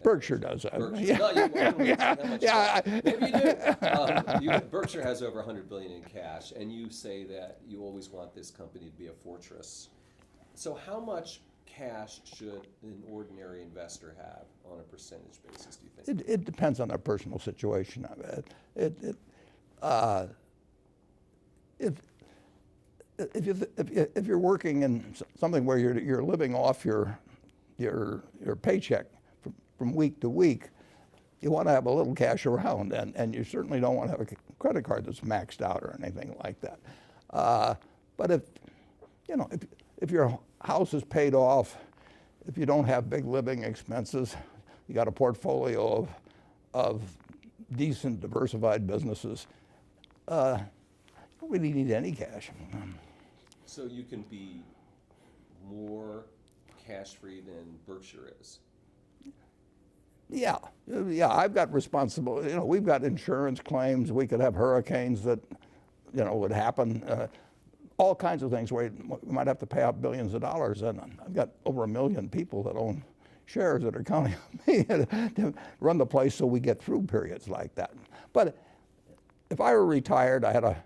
Berkshire does that. Berkshire. Yeah. No, you how much Yeah, maybe you do. Berkshire has over 100 billion in cash, and you say that you always want this company to be a fortress. So how much cash should an ordinary investor have on a percentage basis, do you think? It depends on their personal situation. Uh, if you're working in something where you're living off your paycheck from week to week, you want to have a little cash around, and you certainly don't want to have a credit card that's maxed out or anything like that. But if your house is paid off, if you don't have big living expenses, you got a portfolio of decent diversified businesses, you don't really need any cash. So you can be more cash-free than Berkshire is. Yeah, I've got responsibility. We've got insurance claims. We could have hurricanes that, would happen. All kinds of things where we might have to pay out billions of dollars. And I've got over 1 million people that own shares that are counting on me to run the place so we get through periods like that. But if I were retired, I had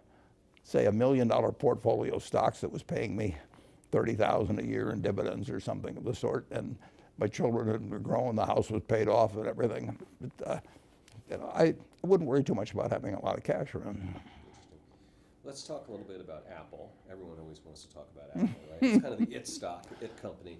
say $1 million portfolio of stocks that was paying me $30,000 a year in dividends or something of the sort, and my children were growing, the house was paid off and everything. But, I wouldn't worry too much about having a lot of cash around. Let's talk a little bit about Apple. Everyone always wants to talk about Apple, right? It's kind of the it stock, the it company.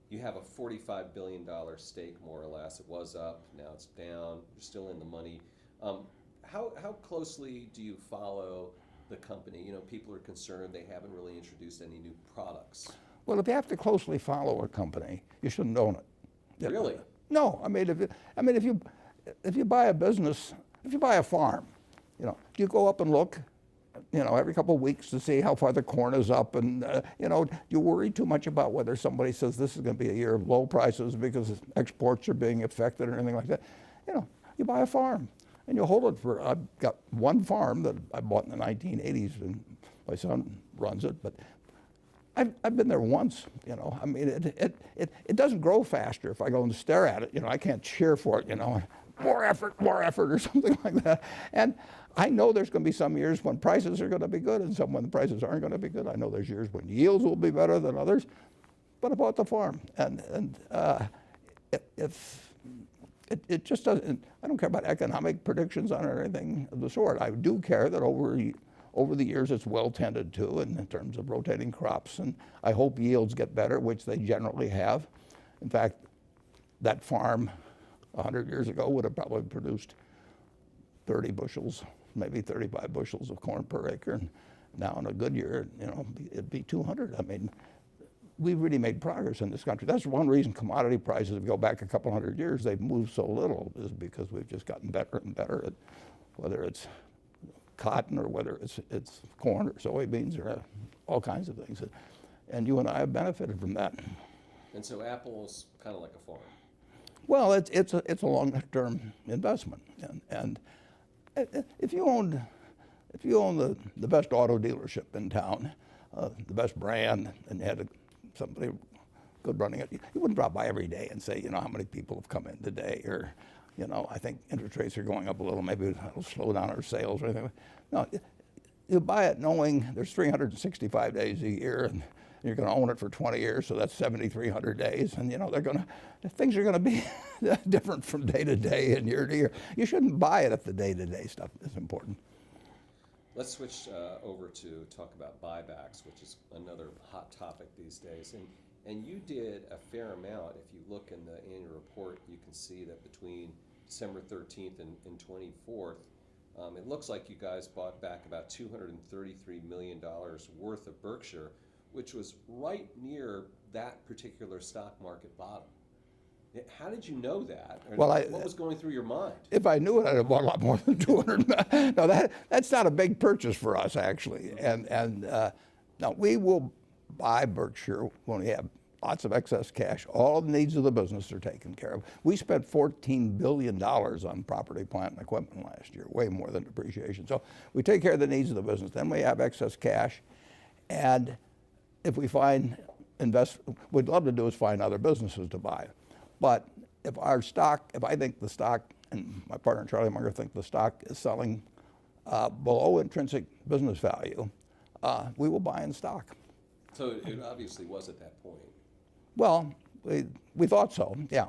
You have a $45 billion stake, more or less. It was up, now it's down. You're still in the money. How closely do you follow the company? People are concerned they haven't really introduced any new products. Well, if you have to closely follow a company, you shouldn't own it. Really? No. If you buy a business, if you buy a farm, do you go up and look, every couple of weeks to see how far the corn is up, and do you worry too much about whether somebody says this is going to be a year of low prices because exports are being affected or anything like that? You buy a farm and you hold it for. I've got one farm that I bought in the 1980s, and my son runs it, but I've been there once, it doesn't grow faster if I go and stare at it. I can't cheer for it, more effort or something like that. And I know there's going to be some years when prices are going to be good and some when the prices aren't going to be good. I know there's years when yields will be better than others, but I bought the farm. And if it just doesn't, I don't care about economic predictions on it or anything of the sort. I do care that over the years it's well tended to in terms of rotating crops, and I hope yields get better, which they generally have. In fact, that farm 100 years ago would have probably produced 30 bushels, maybe 35 bushels of corn per acre, and now in a good year, it'd be 200. We've really made progress in this country. That's one reason commodity prices, if you go back a couple hundred years, they've moved so little, is because we've just gotten better and better at whether it's cotton or whether it's corn or soybeans or all kinds of things. And you and I have benefited from that. And so Apple's kind of like a farm. Well, it's a long-term investment, and if you own the best auto dealership in town, the best brand, and you had somebody good running it, you wouldn't drop by every day and say, how many people have come in today, or I think interest rates are going up a little, maybe it'll slow down our sales or anything. No, you buy it knowing there's 365 days a year, and you're going to own it for 20 years, so that's 7,300 days, and things are going to be different from day to day and year to year. You shouldn't buy it if the day-to-day stuff is important. Let's switch over to talk about buybacks, which is another hot topic these days. And you did a fair amount. If you look in the annual report, you can see that between December 13th and 24th, it looks like you guys bought back about $233 million worth of Berkshire, which was right near that particular stock market bottom. How did you know that? Or what was going through your mind? If I knew it, I'd have bought a lot more than 200 million. No, that's not a big purchase for us, actually. And no, we will buy Berkshire when we have lots of excess cash. All the needs of the business are taken care of. We spent $14 billion on property, plant, and equipment last year, way more than depreciation. So we take care of the needs of the business. Then we have excess cash. And if we we'd love to do is find other businesses to buy. But if I think the stock, and my partner Charlie Munger think the stock is selling below intrinsic business value, we will buy in stock. So it obviously was at that point. Well, we thought so, yeah.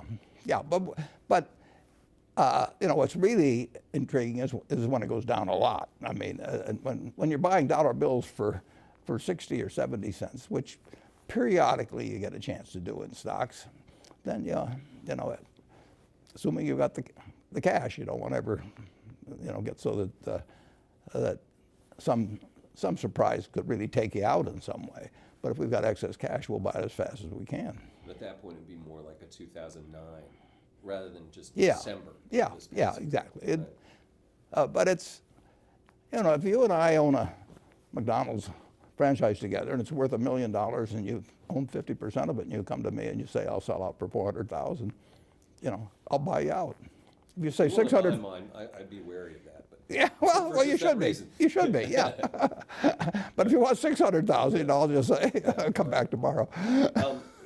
But what's really intriguing is when it goes down a lot. I mean, when you're buying dollar bills for 60 or 70 cents, which periodically you get a chance to do in stocks, then assuming you've got the cash, you don't want to ever get so that some surprise could really take you out in some way. But if we've got excess cash, we'll buy it as fast as we can. At that point, it'd be more like a 2009 rather than just Yeah. December. Yeah, exactly. But it's, if you and I own a McDonald's franchise together and it's worth $1 million and you own 50% of it and you come to me and you say, I'll sell out for 400,000, I'll buy you out. If you say 600, in my mind, I'd be wary of that. But yeah, well, you should be. reason. You should be, yeah. But if you want 600,000, I'll just say, come back tomorrow.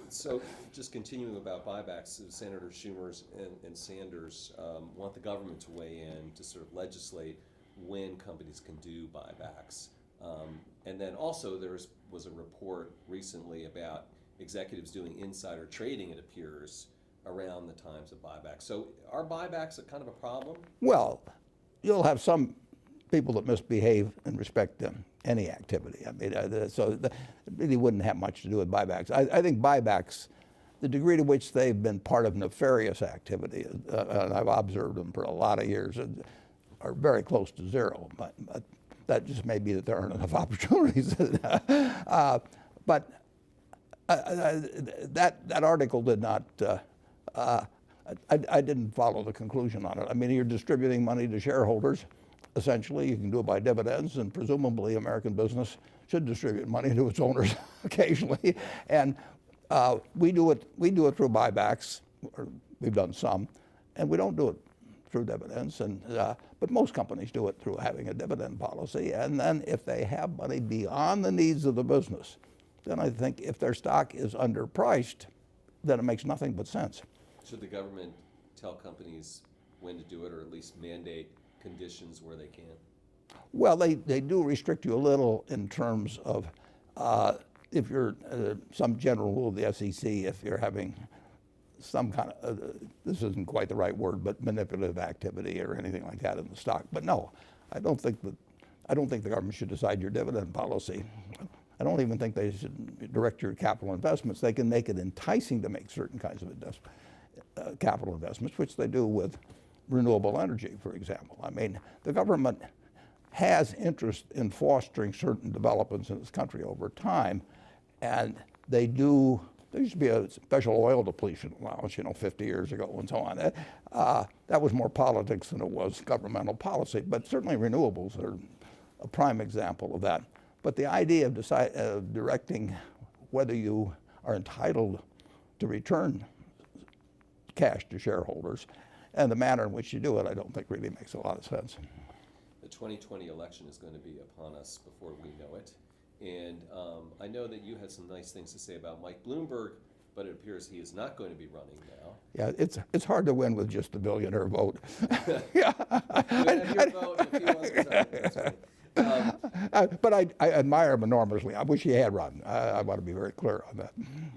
So just continuing about buybacks, Senator Schumer and Sanders want the government to weigh in to sort of legislate when companies can do buybacks. And then also there was a report recently about executives doing insider trading, it appears, around the times of buybacks. So are buybacks a kind of a problem? Well, you'll have some people that misbehave in respect to any activity. I mean, it really wouldn't have much to do with buybacks. I think buybacks, the degree to which they've been part of nefarious activity, and I've observed them for a lot of years, are very close to zero. But that just may be that there aren't enough opportunities. But that article did not. I didn't follow the conclusion on it. I mean, you're distributing money to shareholders. Essentially, you can do it by dividends, and presumably American business should distribute money to its owners occasionally. And we do it through buybacks, or we've done some, and we don't do it through dividends. But most companies do it through having a dividend policy. And then if they have money beyond the needs of the business, then I think if their stock is underpriced, then it makes nothing but sense. Should the government tell companies when to do it, or at least mandate conditions where they can? Well, they do restrict you a little in terms of if you're some general rule of the SEC, if you're having some kind of, this isn't quite the right word, but manipulative activity or anything like that in the stock. But no, I don't think the government should decide your dividend policy. I don't even think they should direct your capital investments. They can make it enticing to make certain kinds of capital investments, which they do with renewable energy, for example. I mean, the government has interest in fostering certain developments in this country over time, and they do. There used to be a special oil depletion allowance, 50 years ago and so on. That was more politics than it was governmental policy, but certainly renewables are a prime example of that. But the idea of directing whether you are entitled to return cash to shareholders and the manner in which you do it, I don't think really makes a lot of sense. The 2020 election is going to be upon us before we know it. And I know that you had some nice things to say about Mike Bloomberg, but it appears he is not going to be running now. Yeah, it's hard to win with just a billionaire vote. Yeah. You have your vote if he wants to start. That's right. But I admire him enormously. I wish he had run. I want to be very clear on that.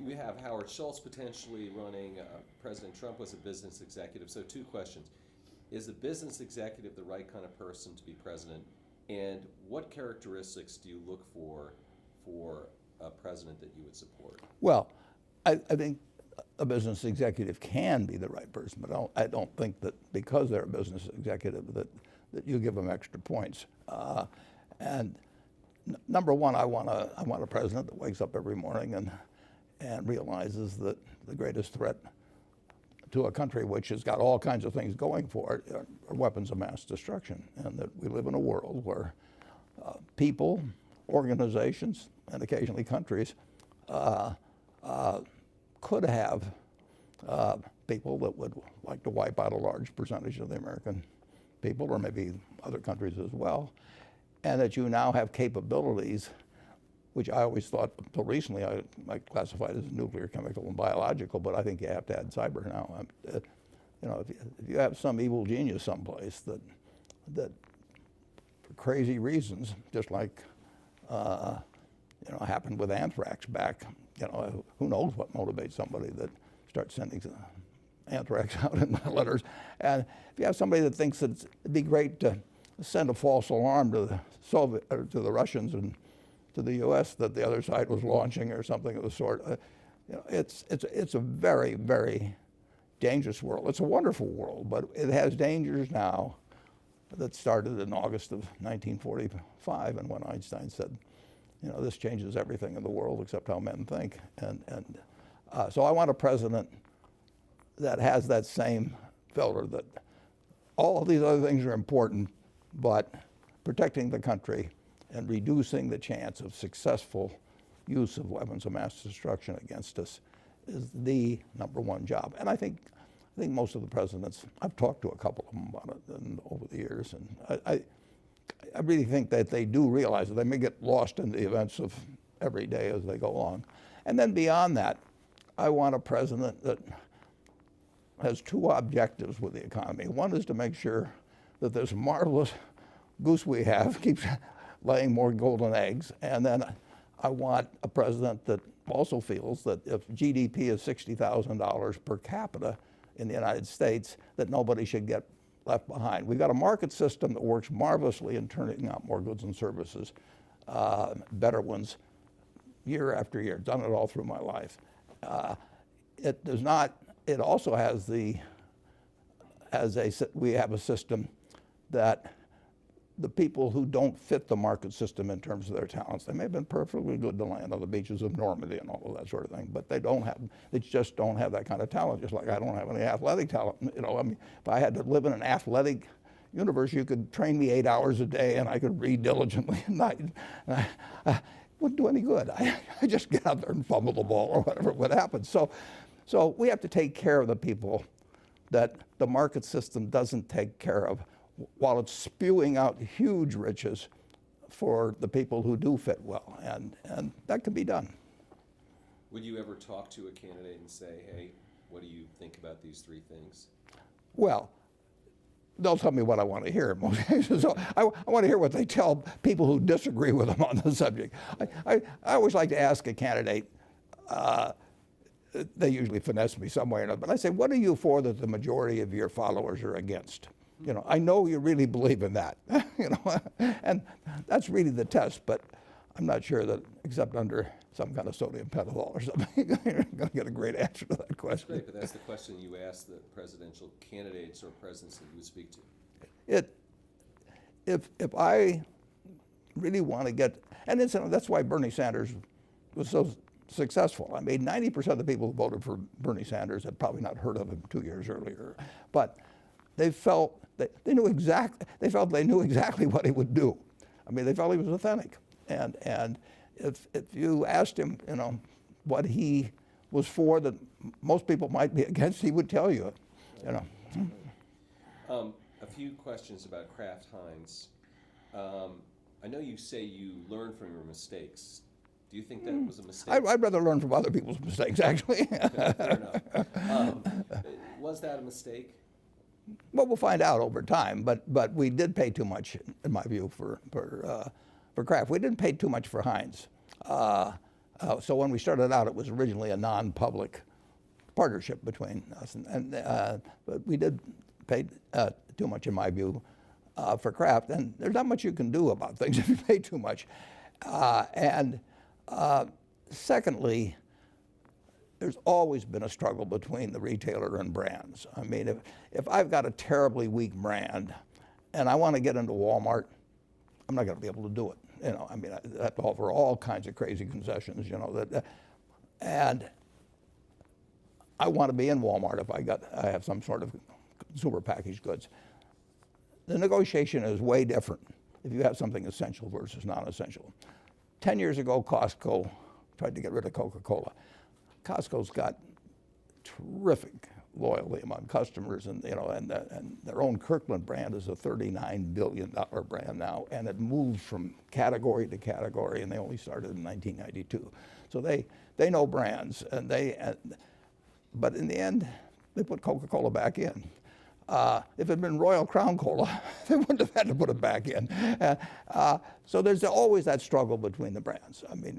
You have Howard Schultz potentially running. President Trump was a business executive. So 2 questions. Is a business executive the right kind of person to be president? And what characteristics do you look for a president that you would support? Well, I think a business executive can be the right person, but I don't think that because they're a business executive that you give them extra points. And number one, I want a president that wakes up every morning and realizes that the greatest threat to a country which has got all kinds of things going for it are weapons of mass destruction, and that we live in a world where people, organizations, and occasionally countries could have people that would like to wipe out a large percentage of the American people, or maybe other countries as well, and that you now have capabilities, which I always thought until recently I classified as nuclear, chemical, and biological, but I think you have to add cyber now. You know, if you have some evil genius someplace that for crazy reasons, just like happened with anthrax back, who knows what motivates somebody that starts sending anthrax out in letters. And if you have somebody that thinks that it'd be great to send a false alarm to the Soviet, or to the Russians and to the U.S. that the other side was launching or something of the sort, it's a very, very dangerous world. It's a wonderful world, but it has dangers now that started in August of 1945, and when Einstein said, this changes everything in the world except how men think. And so I want a president that has that same filter, that all of these other things are important, but protecting the country and reducing the chance of successful use of weapons of mass destruction against us is the #1 job. And I think most of the presidents, I've talked to a couple of them about it over the years, and I really think that they do realize that they may get lost in the events of every day as they go along. And then beyond that, I want a president that has two objectives with the economy. One is to make sure that this marvelous goose we have keeps laying more golden eggs. And then I want a president that also feels that if GDP is $60,000 per capita in the United States, that nobody should get left behind. We've got a market system that works marvelously in turning out more goods and services, better ones, year after year. Done it all through my life. It does not. It also has we have a system that the people who don't fit the market system in terms of their talents, they may have been perfectly good to land on the beaches of Normandy and all of that sort of thing, but they just don't have that kind of talent, just like I don't have any athletic talent. If I had to live in an athletic universe, you could train me 8 hours a day and I could read diligently at night. I wouldn't do any good. I just get out there and fumble the ball or whatever would happen. So we have to take care of the people that the market system doesn't take care of, while it's spewing out huge riches for the people who do fit well, and that can be done. Would you ever talk to a candidate and say, hey, what do you think about these three things? Well, they'll tell me what I want to hear in most cases. So I want to hear what they tell people who disagree with them on the subject. I always like to ask a candidate, they usually finesse me some way or another, but I say, what are you for that the majority of your followers are against? I know you really believe in that, and that's really the test, but I'm not sure that, except under some kind of sodium pentothal or something, you're going to get a great answer to that question. That's great, but that's the question you ask the presidential candidates or presidents that you would speak to. If I really want to get, and that's why Bernie Sanders was so successful. I mean, 90% of the people who voted for Bernie Sanders had probably not heard of him 2 years earlier, but they felt they knew exactly what he would do. I mean, they felt he was authentic, and if you asked him, what he was for that most people might be against, he would tell you. A few questions about Kraft Heinz. I know you say you learn from your mistakes. Do you think that was a mistake? I'd rather learn from other people's mistakes, actually. Fair enough. Was that a mistake? Well, we'll find out over time, but we did pay too much, in my view, for Kraft. We didn't pay too much for Heinz. So when we started out, it was originally a non-public partnership between us, but we did pay too much, in my view, for Kraft. And there's not much you can do about things if you pay too much. Secondly, there's always been a struggle between the retailer and brands. I mean, if I've got a terribly weak brand and I want to get into Walmart, I'm not going to be able to do it. I mean, I have to offer all kinds of crazy concessions, and I want to be in Walmart if I have some sort of consumer packaged goods. The negotiation is way different if you have something essential versus non-essential. 10 years ago, Costco tried to get rid of Coca-Cola. Costco's got terrific loyalty among customers, and their own Kirkland brand is a $39 billion brand now, and it moves from category to category, and they only started in 1992. So they know brands, but in the end, they put Coca-Cola back in. If it had been Royal Crown Cola, they wouldn't have had to put it back in. So there's always that struggle between the brands. I mean,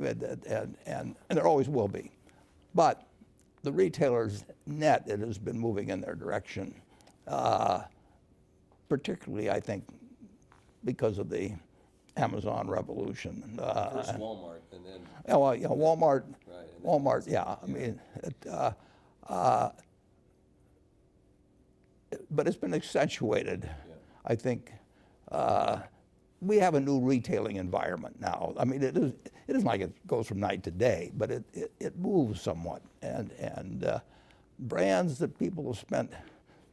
and there always will be. But the retailers net, it has been moving in their direction, particularly, I think, because of the Amazon revolution. First Walmart, and then Walmart. Right, and then Walmart, yeah. I mean, but it's been accentuated. Yeah. I think we have a new retailing environment now. I mean, it isn't like it goes from night to day, but it moves somewhat. And brands that people have spent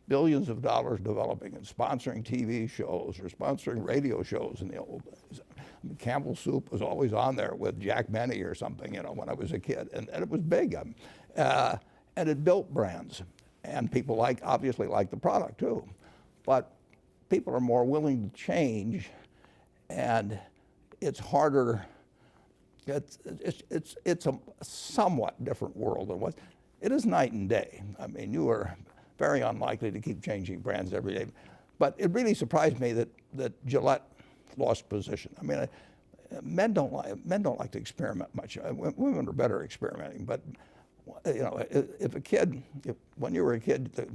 billions of dollars developing and sponsoring TV shows or sponsoring radio shows in the old days. I mean, Campbell's Soup was always on there with Jack Benny or something, when I was a kid, and it was big. And it built brands, and people obviously like the product too. But people are more willing to change, and it's harder. It's a somewhat different world than what it is night and day. I mean, you are very unlikely to keep changing brands every day. But it really surprised me that Gillette lost position. I mean, men don't like to experiment much. Women are better experimenting. But when you were a kid, the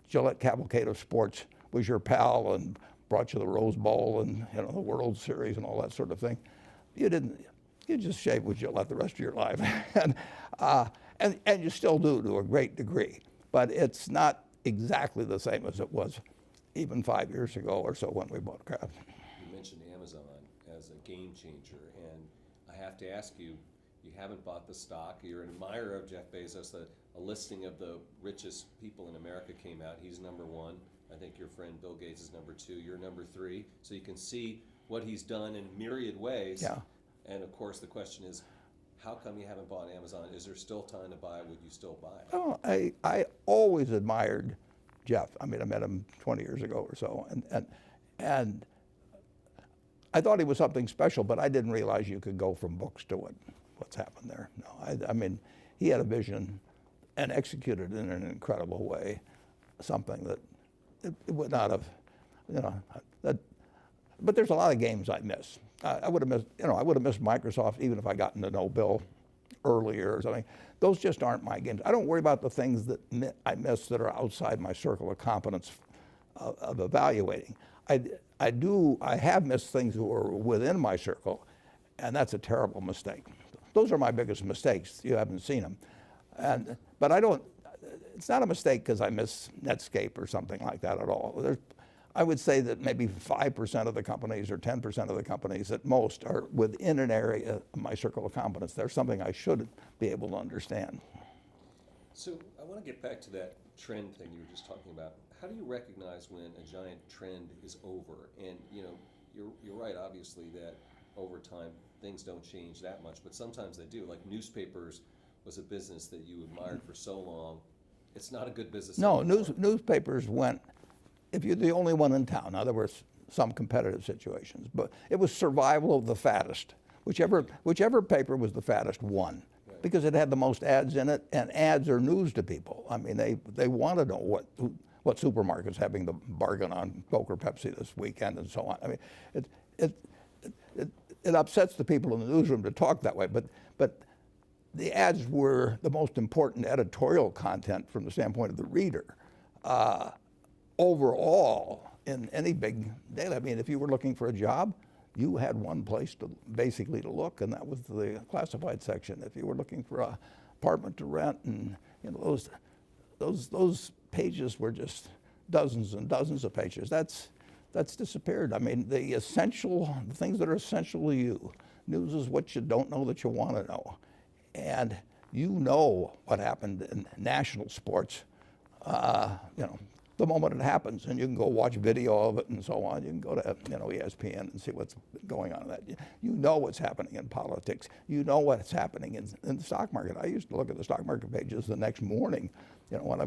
Gillette cavalcade of sports was your pal and brought you the Rose Bowl and the World Series and all that sort of thing. You just shave with Gillette the rest of your life, and you still do to a great degree. But it's not exactly the same as it was even 5 years ago or so when we bought Kraft. You mentioned Amazon as a game changer, and I have to ask you, you haven't bought the stock. You're an admirer of Jeff Bezos. A listing of the richest people in America came out. He's number one. I think your friend Bill Gates is number two. You're number three. So you can see what he's done in myriad ways. Yeah. And of course, the question is, how come you haven't bought Amazon? Is there still time to buy? Would you still buy it? Oh, I always admired Jeff. I mean, I met him 20 years ago or so, and I thought he was something special, but I didn't realize you could go from books to what's happened there. No, I mean, he had a vision and executed in an incredible way, something that it would not have, but there's a lot of games I miss. I would have missed Microsoft even if I gotten to know Bill earlier or something. Those just aren't my games. I don't worry about the things that I miss that are outside my circle of competence of evaluating. I have missed things that were within my circle, and that's a terrible mistake. Those are my biggest mistakes. You haven't seen them. But it's not a mistake because I miss Netscape or something like that at all. I would say that maybe 5% of the companies or 10% of the companies at most are within an area of my circle of competence. There's something I should be able to understand. So I want to get back to that trend thing you were just talking about. How do you recognize when a giant trend is over? And you're right, obviously, that over time things don't change that much, but sometimes they do. Like newspapers was a business that you admired for so long. It's not a good business anymore. Newspapers went. If you're the only one in town, now there were some competitive situations, but it was survival of the fattest. Whichever paper was the fattest won, right, because it had the most ads in it, and ads are news to people. I mean, they want to know what supermarket's having the bargain on Coke or Pepsi this weekend and so on. I mean, it upsets the people in the newsroom to talk that way, but the ads were the most important editorial content from the standpoint of the reader. Overall, in any big daily, I mean, if you were looking for a job, you had one place to look, and that was the classified section. If you were looking for an apartment to rent, and those pages were just dozens and dozens of pages. That's disappeared. I mean, the things that are essential to you. News is what you don't know that you want to know, and what happened in national sports. The moment it happens, and you can go watch video of it and so on. You can go to ESPN and see what's going on in that. You know what's happening in politics. You know what's happening in the stock market. I used to look at the stock market pages the next morning.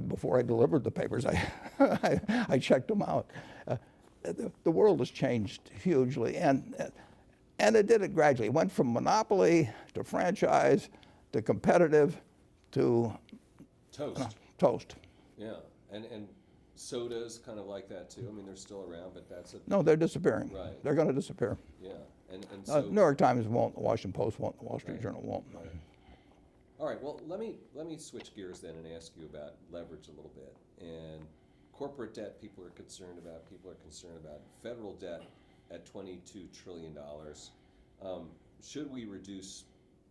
Before I delivered the papers, I checked them out. The world has changed hugely, and it did it gradually. It went from monopoly to franchise to competitive to toast. Toast. Yeah, and sodas kind of like that too. I mean, they're still around, but that's a No, they're disappearing. Right. They're going to disappear. yeah. And so New York Times won't, the Washington Post won't, the Wall Street Right. Journal won't. Right. All right. Well, let me switch gears then and ask you about leverage a little bit. And corporate debt, people are concerned about. People are concerned about federal debt at $22 trillion. Should we reduce,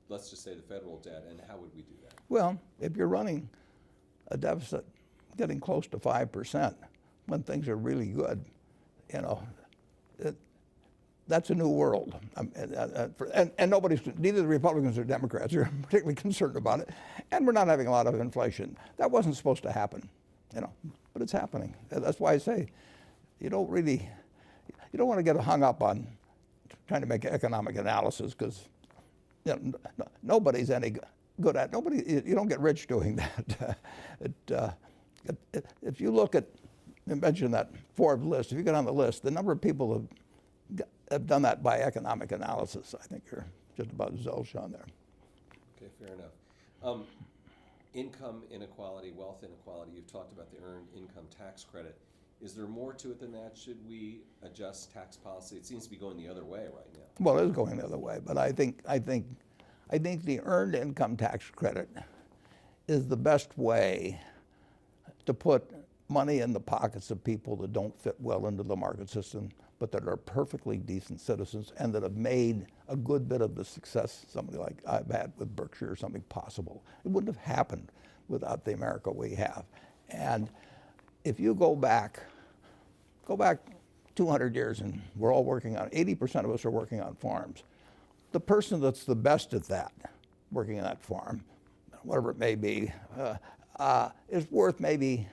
let's just say, the federal debt, and how would we do that? Well, if you're running a deficit getting close to 5% when things are really good, you know, that's a new world. And nobody's, neither the Republicans or Democrats are particularly concerned about it. And we're not having a lot of inflation. That wasn't supposed to happen, you know, but it's happening. That's why I say you don't want to get hung up on trying to make economic analysis, because you know, nobody's any good at, you don't get rich doing that. If you look at, you mentioned that Forbes list, if you get on the list, the number of people have done that by economic analysis, I think you're just about zilch on there. Okay, fair enough. Income inequality, wealth inequality, you've talked about the earned income tax credit. Is there more to it than that? Should we adjust tax policy? It seems to be going the other way right now. Well, it is going the other way, but I think the earned income tax credit is the best way to put money in the pockets of people that don't fit well into the market system, but that are perfectly decent citizens and that have made a good bit of the success somebody like I've had with Berkshire or something possible. It wouldn't have happened without the America we have. And if you go back 200 years, and we're all working on, 80% of us are working on farms. The person that's the best at that, working on that farm, whatever it may be, is worth maybe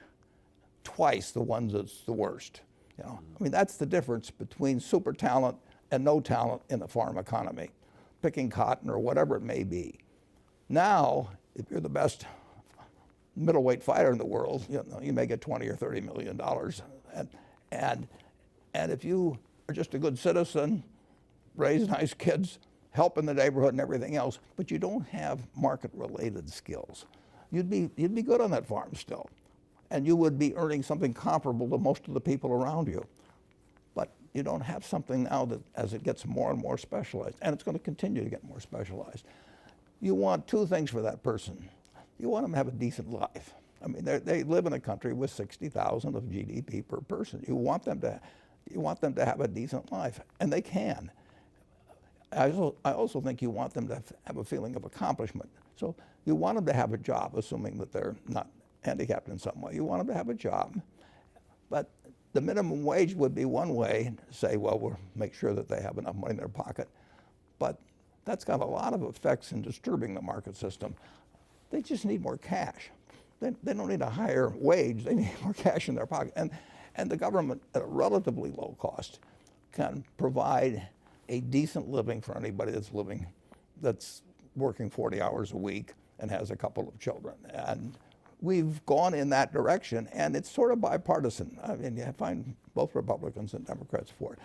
twice the ones that's the worst. You know, I mean, that's the difference between super talent and no talent in the farm economy, picking cotton or whatever it may be. Now, if you're the best middleweight fighter in the world, you know, you may get $20 or $30 million, and if you are just a good citizen, raise nice kids, help in the neighborhood and everything else, but you don't have market-related skills, you'd be good on that farm still. And you would be earning something comparable to most of the people around you. But you don't have something now that, as it gets more and more specialized, and it's going to continue to get more specialized, you want two things for that person. You want them to have a decent life. I mean, they live in a country with 60,000 of GDP per person. You want them to have a decent life, and they can. I also think you want them to have a feeling of accomplishment. So you want them to have a job, assuming that they're not handicapped in some way. You want them to have a job. But the minimum wage would be one way to say, well, we'll make sure that they have enough money in their pocket. But that's got a lot of effects in disturbing the market system. They just need more cash. They don't need a higher wage. They need more cash in their pocket. And the government, at a relatively low cost, can provide a decent living for anybody that's working 40 hours a week and has a couple of children. And we've gone in that direction, and it's sort of bipartisan. I mean, you find both Republicans and Democrats for it.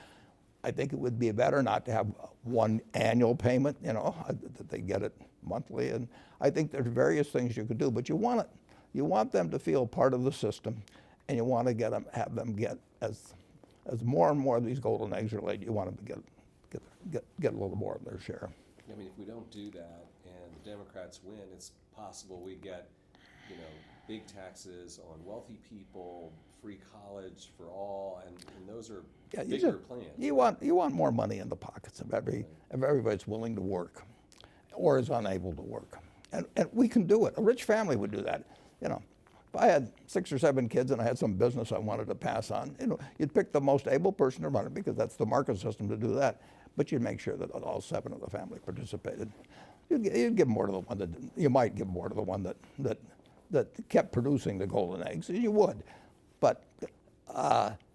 I think it would be better not to have one annual payment, you know, that they get it monthly. And I think there's various things you could do, but you want them to feel part of the system, and you want to have them get, as more and more of these golden eggs are laid, you want them to get a little more of their share. I mean, if we don't do that and the Democrats win, it's possible we get, you know, big taxes on wealthy people, free college for all, and those are bigger plans. You want more money in the pockets of everybody that's willing to work or is unable to work. And we can do it. A rich family would do that. You know, if I had 6 or 7 kids and I had some business I wanted to pass on, you know, you'd pick the most able person to run it because that's the market system to do that. But you'd make sure that all 7 of the family participated. You'd give more to the one that, you might give more to the one that kept producing the golden eggs. You would, but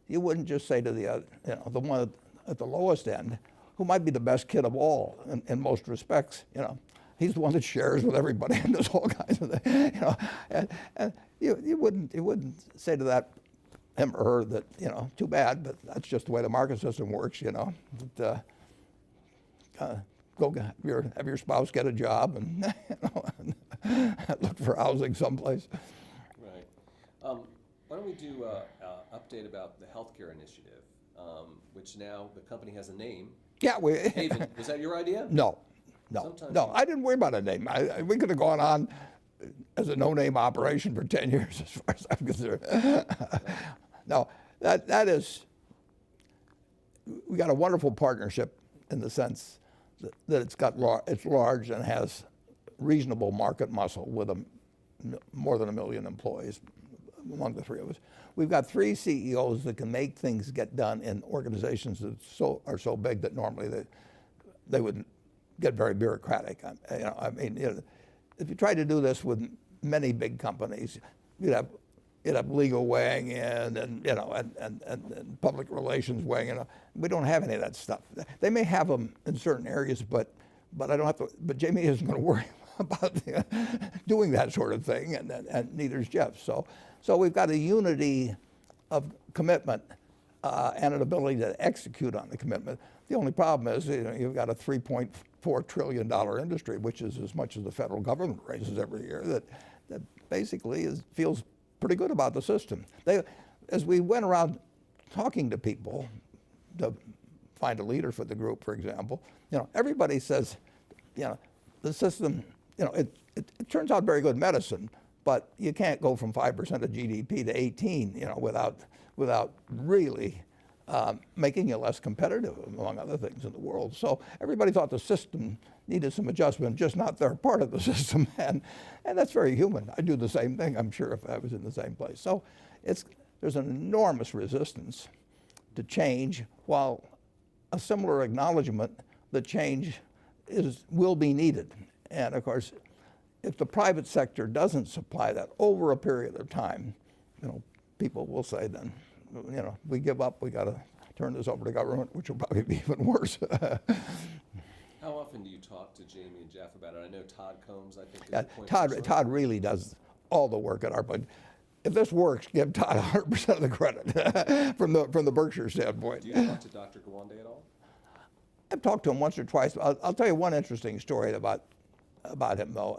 you wouldn't just say to the the one at the lowest end, who might be the best kid of all in most respects. You know, he's the one that shares with everybody and does all kinds of things. You know, and you wouldn't say to that him or her that, you know, too bad, but that's just the way the market system works. You know, that, go have your spouse get a job and, you know, and look for housing someplace. Right. don't we do an update about the healthcare initiative, which now the company has a name. Yeah, Haven, was that your idea? No. Sometimes No, you- I didn't worry about a name. We could have gone on as a no-name operation for 10 years, as far as I'm concerned. No, that is, we got a wonderful partnership in the sense that it's large and has reasonable market muscle with more than 1 million employees among the three of us. We've got 3 CEOs that can make things get done in organizations that are so big that normally they would get very bureaucratic. If you tried to do this with many big companies, you'd have legal weighing in and public relations weighing in. We don't have any of that stuff. They may have them in certain areas, but I don't have to. But Jamie isn't going to worry about doing that sort of thing, and neither is Jeff. So we've got a unity of commitment and an ability to execute on the commitment. The only problem is you've got a $3.4 trillion industry, which is as much as the federal government raises every year, that basically feels pretty good about the system. As we went around talking to people to find a leader for the group, for example, everybody says, the system, it turns out very good medicine, but you can't go from 5% of GDP to 18, without really making you less competitive, among other things in the world. So everybody thought the system needed some adjustment, just not their part of the system, and that's very human. I'd do the same thing, I'm sure, if I was in the same place. So there's an enormous resistance to change, while a similar acknowledgement that change will be needed. And of course, if the private sector doesn't supply that over a period of time, people will say then, we give up, we got to turn this over to government, which will probably be even worse. How often do you talk to Jamie and Jeff about it? I know Todd Combs, I think, is Yeah, the point person. Todd really does all the work at our point. If this works, give Todd 100% of the credit from the Berkshire standpoint. Do you talk to Dr. Gawande at all? I've talked to him once or twice. I'll tell you one interesting story about him, though.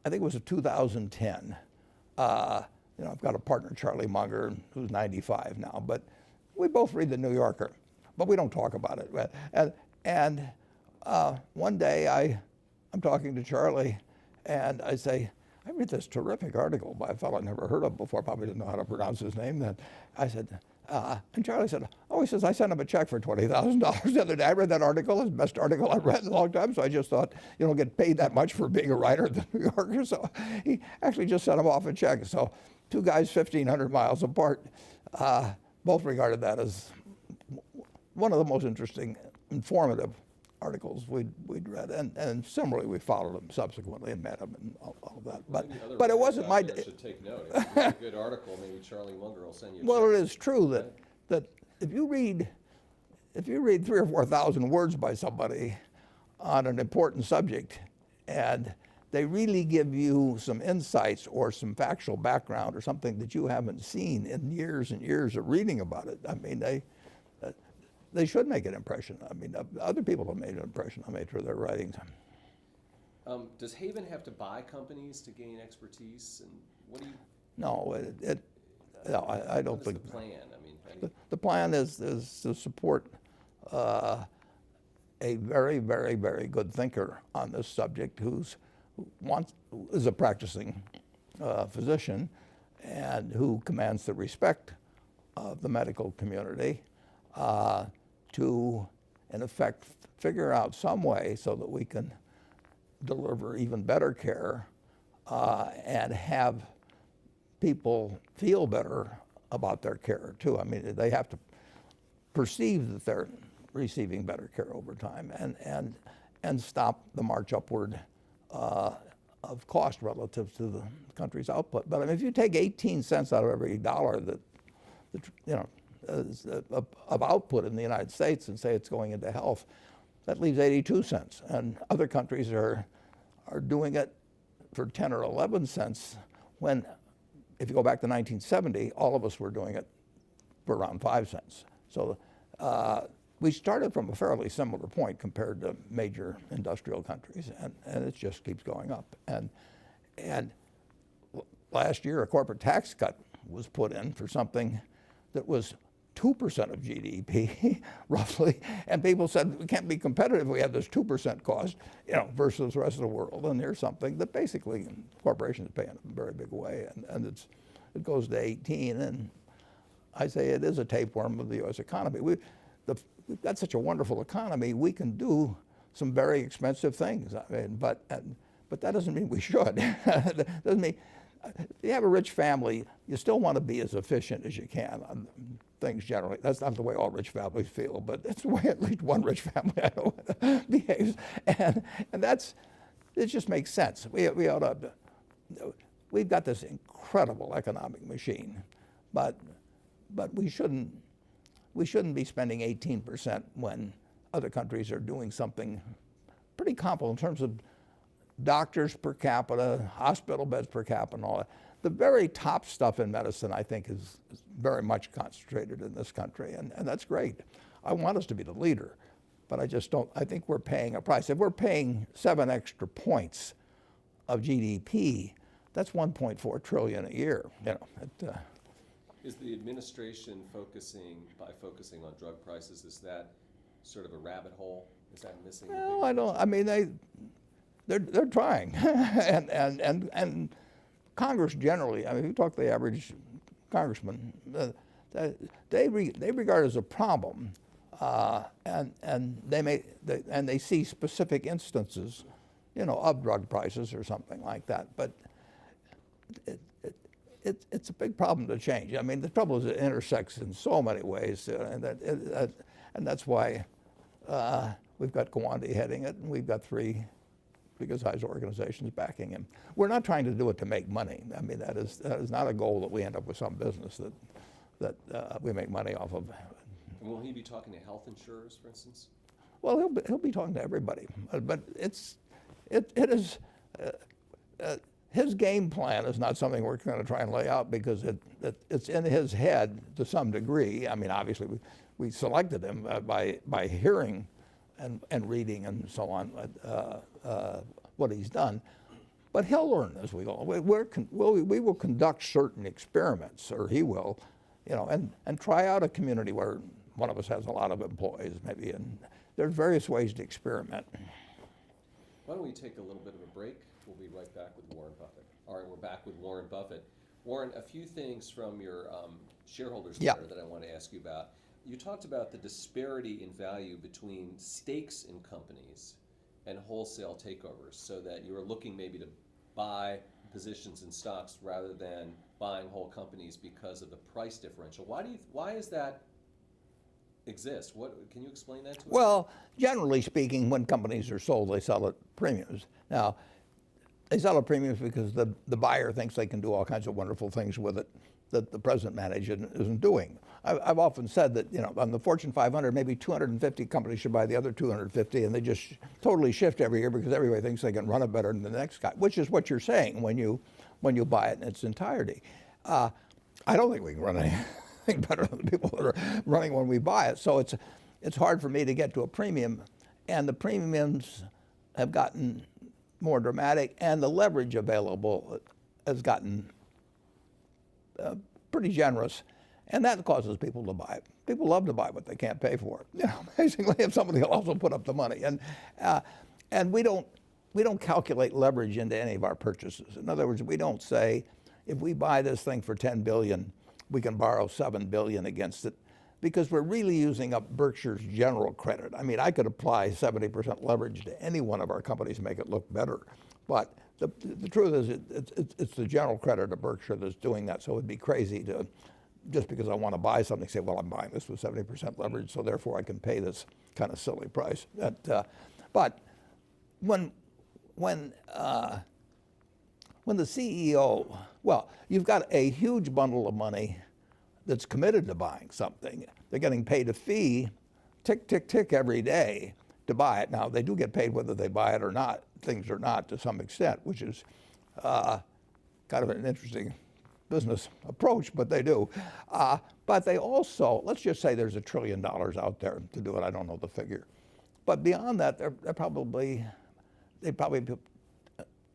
I think it was in 2010. I've got a partner, Charlie Munger, who's 95 now, but we both read the New Yorker, but we don't talk about it. And one day I'm talking to Charlie, and I say, I read this terrific article by a fellow I never heard of before, probably didn't know how to pronounce his name then. I said, and Charlie said, he says, I sent him a check for $20,000 the other day. I read that article, it's the best article I've read in a long time, so I just thought, you don't get paid that much for being a writer at the New Yorker, so he actually just sent him off a check. So 2 guys 1,500 miles apart, both regarded that as one of the most interesting, informative articles we'd read, and similarly we followed him subsequently and met him and all of that. But it wasn't my. Should take note. If it's a good article, maybe Charlie Munger will send you. Well, it is true that if you read 3,000 or 4,000 words by somebody on an important subject, and they really give you some insights or some factual background or something that you haven't seen in years and years of reading about it, I mean, they should make an impression. I mean, other people have made an impression on me through their writings. Does Haven have to buy companies to gain expertise? And what do you? No, I don't think. What's the plan? I mean, The plan is to support a very, very, very good thinker on this subject who is a practicing physician and who commands the respect of the medical community to, in effect, figure out some way so that we can deliver even better care and have people feel better about their care too. I mean, they have to perceive that they're receiving better care over time and stop the march upward of cost relative to the country's output. But I mean, if you take 18 cents out of every dollar that of output in the United States and say it's going into health, that leaves 82 cents. And other countries are doing it for 10 or 11 cents when, if you go back to 1970, all of us were doing it for around 5 cents. So we started from a fairly similar point compared to major industrial countries, and it just keeps going up. And last year, a corporate tax cut was put in for something that was 2% of GDP, roughly, and people said we can't be competitive if we have this 2% cost, versus the rest of the world. And there's something that basically corporations pay in a very big way, and it goes to 18, and I say it is a tapeworm of the U.S. economy. We've got such a wonderful economy, we can do some very expensive things. I mean, but that doesn't mean we should. That doesn't mean, if you have a rich family, you still want to be as efficient as you can on things generally. That's not the way all rich families feel, but it's the way at least one rich family I know behaves. And it just makes sense. We've got this incredible economic machine, but we shouldn't be spending 18% when other countries are doing something pretty comparable in terms of doctors per capita, hospital beds per capita, and all that. The very top stuff in medicine, I think, is very much concentrated in this country, and that's great. I want us to be the leader, but I just don't. I think we're paying a price. If we're paying 7 extra points of GDP, that's 1.4 trillion a year. Is the administration focusing on drug prices? Is that sort of a rabbit hole? Is that missing? Well, I don't. I mean, they're trying, and Congress generally. I mean, if you talk to the average congressman, they regard it as a problem, and they see specific instances, of drug prices or something like that. But it's a big problem to change. I mean, the trouble is it intersects in so many ways, and that's why we've got Gawande heading it, and we've got 3 big-sized organizations backing him. We're not trying to do it to make money. I mean, that is not a goal that we end up with some business that we make money off of. And will he be talking to health insurers, for instance? Well, he'll be talking to everybody, but his game plan is not something we're going to try and lay out because it's in his head to some degree. I mean, obviously we selected him by hearing and reading and so on what he's done, but he'll learn as we go. We will conduct certain experiments, or he will, and try out a community where one of us has a lot of employees, maybe, and there's various ways to experiment. Why don't we take a little bit of a break? We'll be right back with Warren Buffett. All right, we're back with Warren Buffett. Warren, a few things from your shareholders letter that I want to ask you about. You talked about the disparity in value between stakes in companies and wholesale takeovers, so that you are looking maybe to buy positions in stocks rather than buying whole companies because of the price differential. Why does that exist? Can you explain that to us? Well, generally speaking, when companies are sold, they sell at premiums. Now, they sell at premiums because the buyer thinks they can do all kinds of wonderful things with it that the present management isn't doing. I've often said that, on the Fortune 500, maybe 250 companies should buy the other 250, and they just totally shift every year because everybody thinks they can run it better than the next guy, which is what you're saying when you buy it in its entirety. I don't think we can run anything better than the people that are running when we buy it. So it's hard for me to get to a premium, and the premiums have gotten more dramatic, and the leverage available has gotten pretty generous, and that causes people to buy it. People love to buy what they can't pay for. Amazingly, if somebody will also put up the money, and we don't calculate leverage into any of our purchases. In other words, we don't say if we buy this thing for $10 billion, we can borrow $7 billion against it, because we're really using up Berkshire's general credit. I mean, I could apply 70% leverage to any one of our companies and make it look better, but the truth is it's the general credit of Berkshire that's doing that. So it'd be crazy to, just because I want to buy something, say, well, I'm buying this with 70% leverage, so therefore I can pay this kind of silly price. But when the CEO, well, you've got a huge bundle of money that's committed to buying something. They're getting paid a fee, tick, tick, tick, every day to buy it. Now, they do get paid whether they buy it or not, things or not, to some extent, which is kind of an interesting business approach, but they do. But they also, let's just say there's $1 trillion out there to do it. I don't know the figure. But beyond that, they probably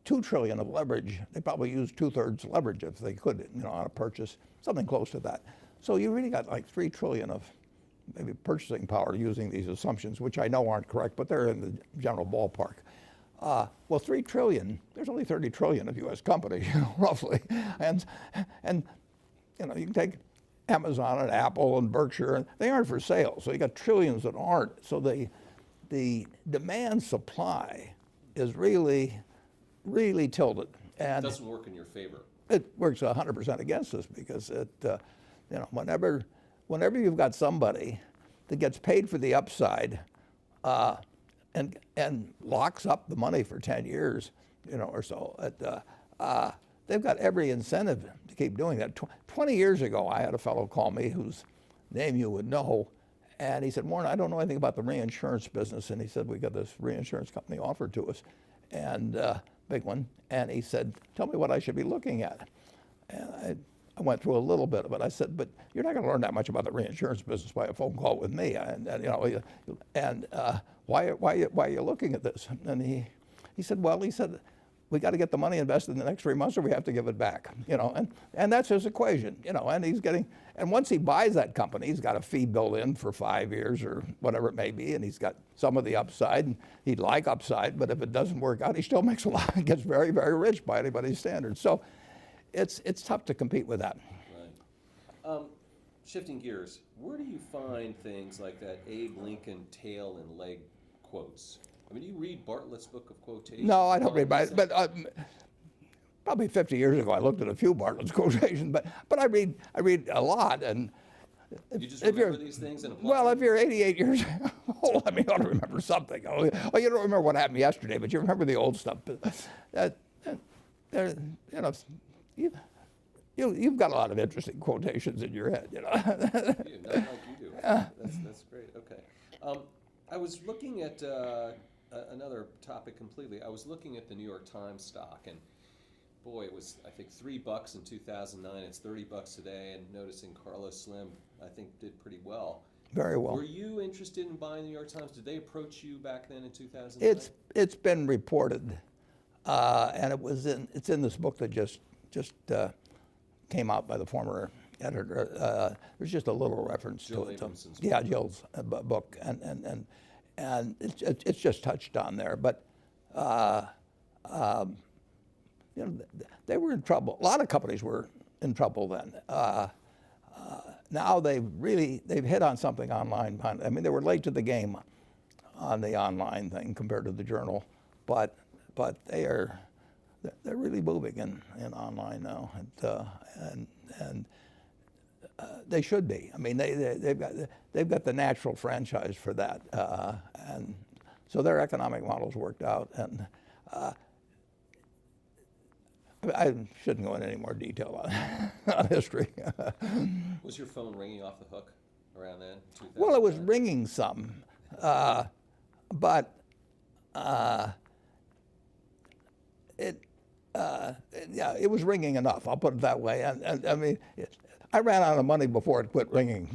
$2 trillion of leverage. They probably use 2/3 leverage if they could, on a purchase, something close to that. So you really got like $3 trillion of maybe purchasing power using these assumptions, which I know aren't correct, but they're in the general ballpark. Well, $3 trillion, there's only 30 trillion of U.S. companies, roughly. And you can take Amazon and Apple and Berkshire, and they aren't for sale. So you got trillions that aren't. So the demand supply is really, really tilted. It And doesn't work in your favor. it works 100% against us because whenever you've got somebody that gets paid for the upside and locks up the money for 10 years, or so, they've got every incentive to keep doing that. 20 years ago, I had a fellow call me whose name you would know, and he said, Warren, I don't know anything about the reinsurance business. And he said, we got this reinsurance company offered to us, and big one. And he said, tell me what I should be looking at. And I went through a little bit of it. I said, but you're not going to learn that much about the reinsurance business by a phone call with me. And why are you looking at this? And he said, we got to get the money invested in the next 3 months or we have to give it back, and that's his equation, and once he buys that company, he's got a fee built in for 5 years or whatever it may be, and he's got some of the upside, and he'd like upside, but if it doesn't work out, he still makes a lot and gets very, very rich by anybody's standards. So it's tough to compete with that. Right. Shifting gears, where do you find things like that Abe Lincoln tail and leg quotes? I mean, do you read Bartlett's book of quotations? No, I don't read by it, but probably 50 years ago I looked at a few Bartlett's quotations, but I read a lot. And you just remember these things and apply well, them? if you're 88 years old, I mean, you ought to remember something. Oh, you don't remember what happened yesterday, but you remember the old stuff. You've got a lot of interesting quotations in your head, Not like you do. That's great. Okay. I was looking at another topic completely. I was looking at the New York Times stock, and boy, it was, I think, $3 in 2009. It's $30 today, and noticing Carlos Slim, I think, did pretty well. Very well. Were you interested in buying the New York Times? Did they approach you back then in 2009? It's been reported, and it's in this book that just came out by the former editor. There's just a little reference Jill to it. Abramson's Yeah, Jill's book, and it's just touched on there. But they were in trouble. A lot of companies were in trouble then. Now they've hit on something online. I mean, they were late to the game on the online thing compared to the journal, but they're really moving in online now, and they should be. I mean, they've got the natural franchise for that, and so their economic model's worked out. And I shouldn't go into any more detail on history. Was your phone ringing off the hook around then? Well, it was ringing some, but it was ringing enough. I'll put it that way. And I mean, I ran out of money before it quit ringing.